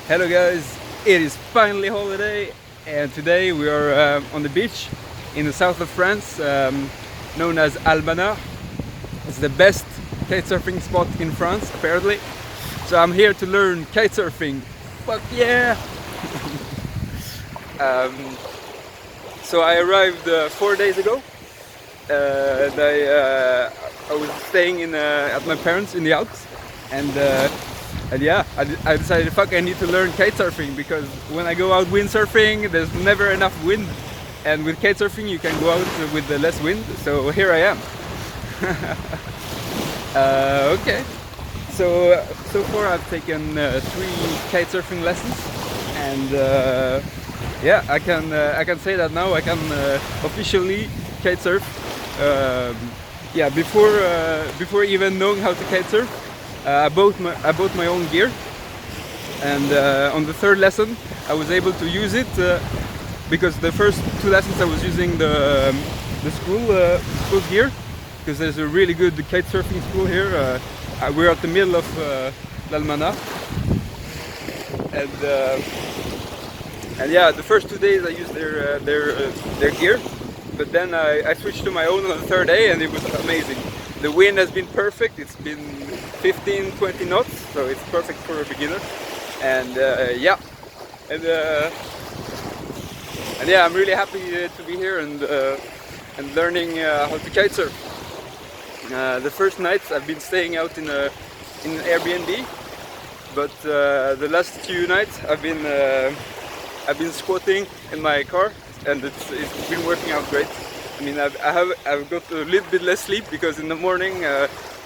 Hello guys, it is finally holiday and today we are on the beach in the south of France, known as Almanarre. It's the best kitesurfing spot in France apparently. So I'm here to learn kitesurfing. Fuck yeah! So I arrived 4 days ago and I was staying at my parents in the Alps and yeah, I decided, fuck, I need to learn kitesurfing because when I go out windsurfing, there's never enough wind, and with kitesurfing you can go out with less wind. So here I am. Okay. So far I've taken 3 kitesurfing lessons, and yeah, I can say that now I can officially kitesurf. Yeah, before even knowing how to kitesurf. I bought my own gear, and on the 3rd lesson I was able to use it because the first 2 lessons I was using the school gear, because there's a really good kite surfing school here. We're at the middle of l'Almanach, and yeah, the first 2 days I used their gear, but then I switched to my own on the 3rd day, and it was amazing. The wind has been perfect. It's been 15-20 knots, so it's perfect for a beginner. And yeah, and yeah, I'm really happy to be here and learning how to kitesurf. The first nights I've been staying out in an Airbnb, but the last few nights I've been squatting in my car, and it's been working out great. I mean, I've got a little bit less sleep because in the morning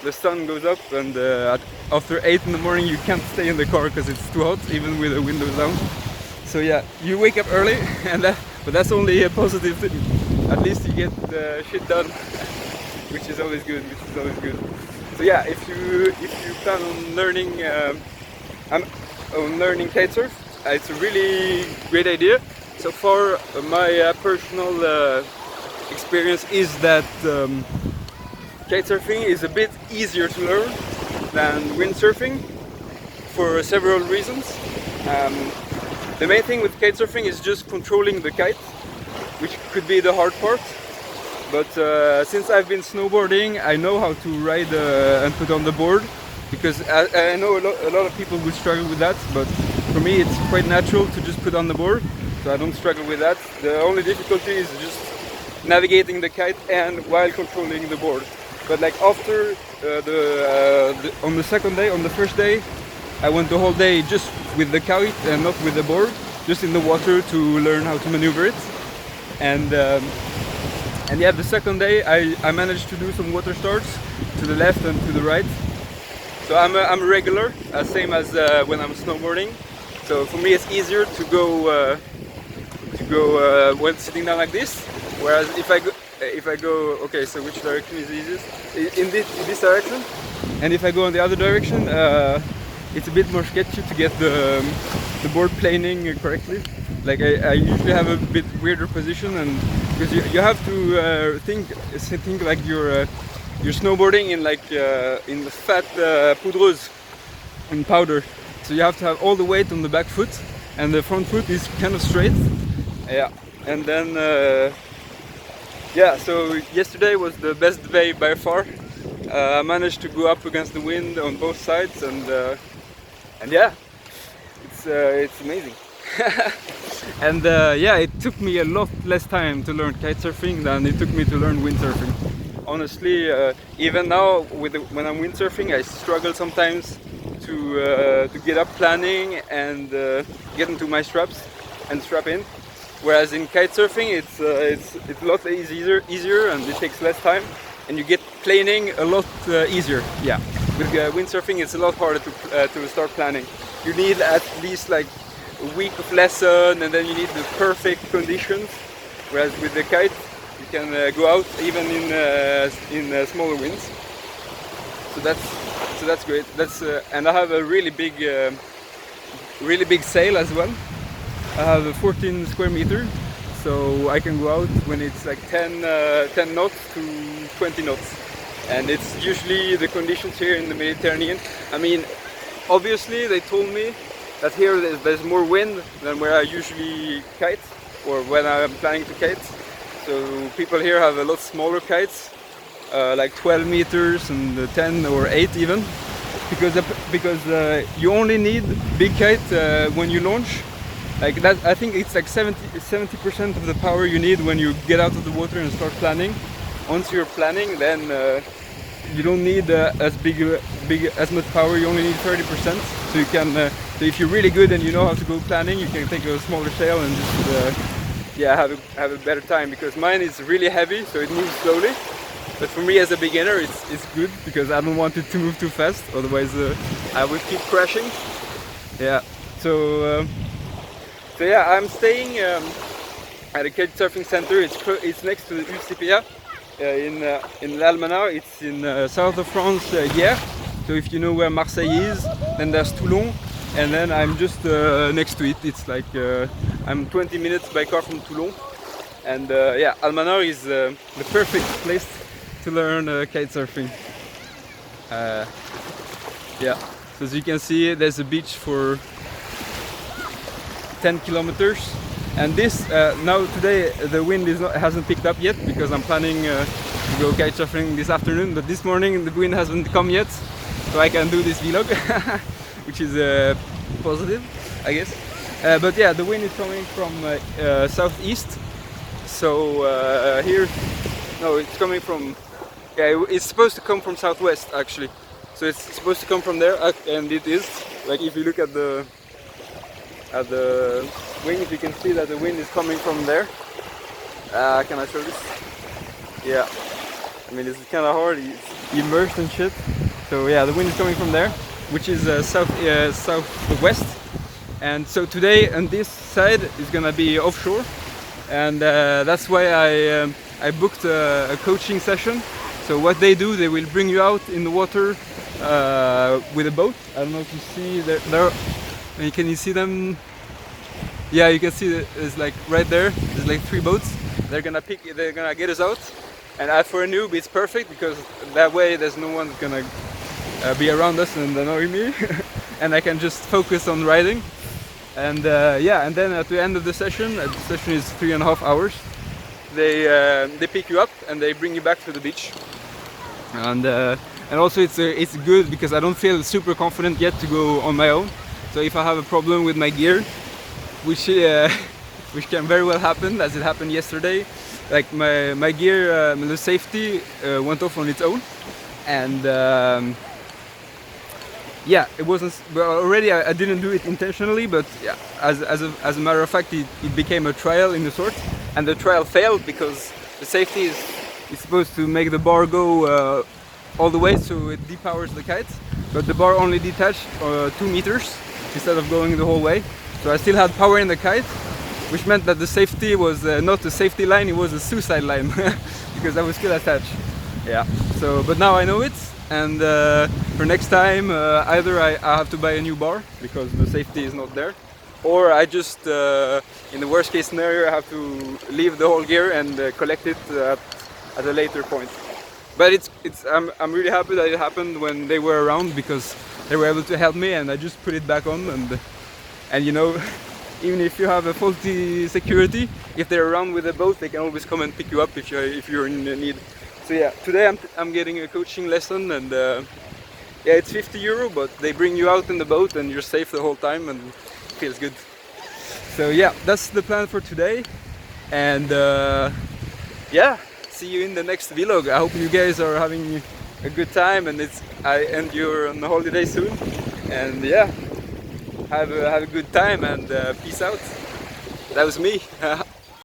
the sun goes up, and after 8 in the morning you can't stay in the car because it's too hot, even with the windows down. So yeah, you wake up early, but that's only a positive thing. At least you get shit done, which is always good. So yeah, if you plan on learning kitesurf, it's a really great idea. So far, my personal experience is that kitesurfing is a bit easier to learn than windsurfing for several reasons. The main thing with kitesurfing is just controlling the kite, which could be the hard part. But since I've been snowboarding, I know how to ride and put on the board, because I know a lot of people will struggle with that, but for me it's quite natural to just put on the board, so I don't struggle with that. The only difficulty is just navigating the kite and while controlling the board. But like after on the second day, on the first day, I went the whole day just with the kite and not with the board, just in the water to learn how to maneuver it. And yeah, the second day I managed to do some water starts to the left and to the right. So I'm a regular, same as when I'm snowboarding. So for me it's easier to go when sitting down like this. Whereas if I go, okay, so which direction is easiest? In this direction, and if I go in the other direction, it's a bit more sketchy to get the board planing correctly. Like I usually have a bit weirder position, and because you have to think like you're snowboarding in in the fat poudreuse in powder. So you have to have all the weight on the back foot, and the front foot is kind of straight. Yeah, and then. Yeah, so yesterday was the best day by far. I managed to go up against the wind on both sides, and yeah, it's amazing. And yeah, it took me a lot less time to learn kitesurfing than it took me to learn windsurfing. Honestly, even now when I'm windsurfing, I struggle sometimes to get up planning and get into my straps and strap in. Whereas in kitesurfing, it's a lot easier, and it takes less time, and you get planing a lot easier. Yeah, with windsurfing, it's a lot harder to start planning. You need at least like a week of lesson, and then you need the perfect conditions. Whereas with the kite, you can go out even in smaller winds. So that's great. And I have a really big sail as well. I have a 14 square meter, so I can go out when it's like 10 knots to 20 knots. And it's usually the conditions here in the Mediterranean. I mean, obviously they told me that here there's more wind than where I usually kite or when I'm planning to kite. So people here have a lot smaller kites, like 12 meters and 10 or 8 even, because you only need big kite when you launch. Like that, I think it's like 70% of the power you need when you get out of the water and start planning. Once you're planning, then you don't need as much power. You only need 30%. So you can, so if you're really good and you know how to go planning, you can take a smaller sail and just yeah, have a better time. Because mine is really heavy, so it moves slowly. But for me as a beginner, it's good because I don't want it to move too fast. Otherwise, I would keep crashing. Yeah. So yeah, I'm staying at a kite surfing center. It's next to the UCPA in almanarre. It's in south of France, Hyères. So if you know where Marseille is, then there's Toulon, and then I'm just next to it. It's like I'm 20 minutes by car from Toulon, and yeah, almanarre is the perfect place to learn kite surfing. Yeah, so as you can see, there's a beach for 10 kilometers, and this now today the wind hasn't picked up yet because I'm planning to go kite surfing this afternoon, but this morning the wind hasn't come yet, so I can do this vlog which is positive, I guess. But yeah, the wind is coming from southeast, so here, no, it's coming from, yeah, it's supposed to come from southwest actually, so it's supposed to come from there, and it is. Like if you look at the wings, you can see that the wind is coming from there. Can I show this? Yeah, I mean, it's kind of hard, it's immersed and shit. So yeah, the wind is coming from there, which is southwest. And so today on this side is gonna be offshore, and that's why I booked a coaching session. So what they do, they will bring you out in the water with a boat. I don't know if you see there. Can you see them? Yeah, you can see that it's like right there. There's like 3 boats. They're gonna get us out. And for a noob, it's perfect because that way there's no one gonna be around us and annoy me, and I can just focus on riding. And yeah, and then at the end of the session is 3.5 hours. They pick you up and they bring you back to the beach. And also it's good because I don't feel super confident yet to go on my own. So if I have a problem with my gear, which can very well happen, as it happened yesterday, like my gear, the safety went off on its own, and yeah, it wasn't. Well, already I didn't do it intentionally, but yeah, as a matter of fact, it became a trial in the sort, and the trial failed because the safety is supposed to make the bar go all the way, so it depowers the kite, but the bar only detached 2 meters instead of going the whole way. So I still had power in the kite, which meant that the safety was not a safety line, it was a suicide line because I was still attached. Yeah. So, but now I know it, and for next time either I have to buy a new bar because the safety is not there, or I just in the worst case scenario I have to leave the whole gear and collect it at a later point. But I'm really happy that it happened when they were around because they were able to help me, and I just put it back on, and you know, even if you have a faulty security, if they're around with a boat, they can always come and pick you up if you're in need. So yeah, today I'm getting a coaching lesson, and yeah, it's €50, but they bring you out in the boat and you're safe the whole time, and it feels good. So yeah, that's the plan for today, and yeah, see you in the next vlog. I hope you guys are having a good time, and you're on the holiday soon, and yeah, have a good time, and peace out. That was me.